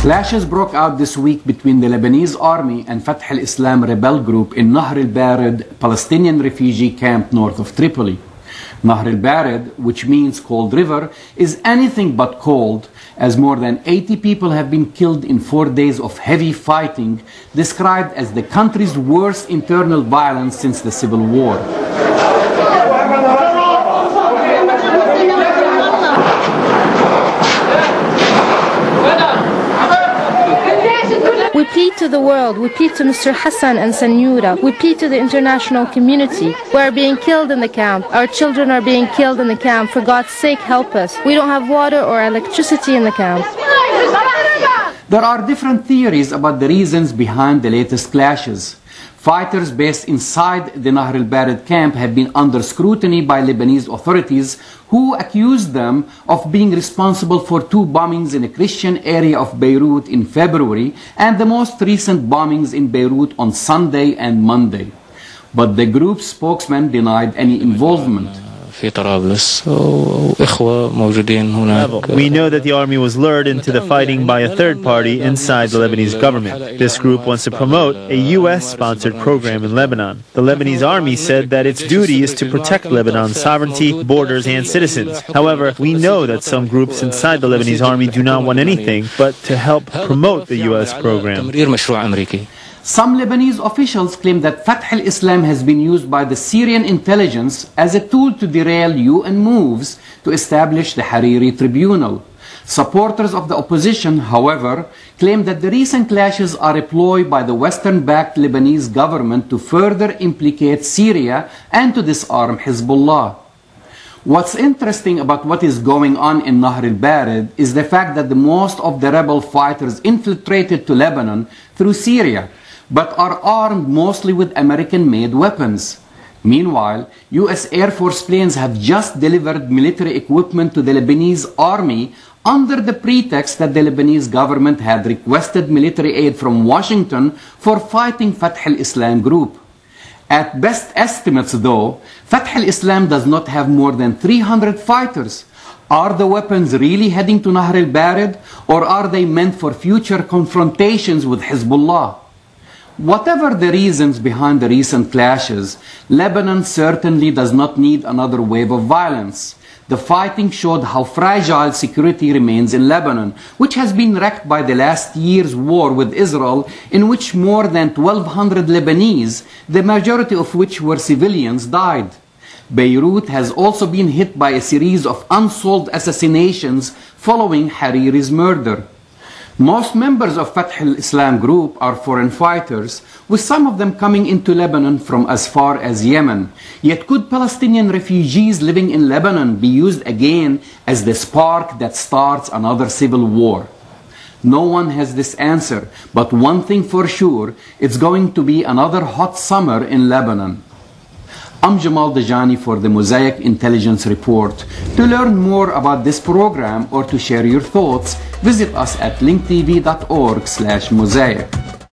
Clashes broke out this week between the Lebanese army and Fatah al-Islam rebel group in Narh al-Barid, Palestinian refugee camp north of Tripoli. Narh al-Barid, which means cold river, is anything but cold, as more than 80 people have been killed in 4 days of heavy fighting, described as the country's worst internal violence since the civil war. We plead to the world, we plead to Mr. Hassan and Sanyura, we plead to the international community. We are being killed in the camp. Our children are being killed in the camp. For God's sake, help us. We don't have water or electricity in the camp. There are different theories about the reasons behind the latest clashes. Fighters based inside the Narh al-Barid camp have been under scrutiny by Lebanese authorities, who accused them of being responsible for 2 bombings in a Christian area of Beirut in February and the most recent bombings in Beirut on Sunday and Monday. But the group's spokesman denied any involvement. We know that the army was lured into the fighting by a third party inside the Lebanese government. This group wants to promote a U.S.-sponsored program in Lebanon. The Lebanese army said that its duty is to protect Lebanon's sovereignty, borders, and citizens. However, we know that some groups inside the Lebanese army do not want anything but to help promote the U.S. program. Some Lebanese officials claim that Fatah al-Islam has been used by the Syrian intelligence as a tool to derail UN moves to establish the Hariri Tribunal. Supporters of the opposition, however, claim that the recent clashes are a ploy by the Western-backed Lebanese government to further implicate Syria and to disarm Hezbollah. What's interesting about what is going on in Narh al-Barid is the fact that most of the rebel fighters infiltrated to Lebanon through Syria, but are armed mostly with American-made weapons. Meanwhile, U.S. Air Force planes have just delivered military equipment to the Lebanese army under the pretext that the Lebanese government had requested military aid from Washington for fighting Fatah al-Islam group. At best estimates, though, Fatah al-Islam does not have more than 300 fighters. Are the weapons really heading to Narh al-Barid, or are they meant for future confrontations with Hezbollah? Whatever the reasons behind the recent clashes, Lebanon certainly does not need another wave of violence. The fighting showed how fragile security remains in Lebanon, which has been wrecked by the last year's war with Israel, in which more than 1,200 Lebanese, the majority of which were civilians, died. Beirut has also been hit by a series of unsolved assassinations following Hariri's murder. Most members of Fatah al-Islam group are foreign fighters, with some of them coming into Lebanon from as far as Yemen. Yet could Palestinian refugees living in Lebanon be used again as the spark that starts another civil war? No one has this answer, but one thing for sure, it's going to be another hot summer in Lebanon. I'm Jamal Dajani for the Mosaic Intelligence Report. To learn more about this program or to share your thoughts, visit us at linktv.org/mosaic.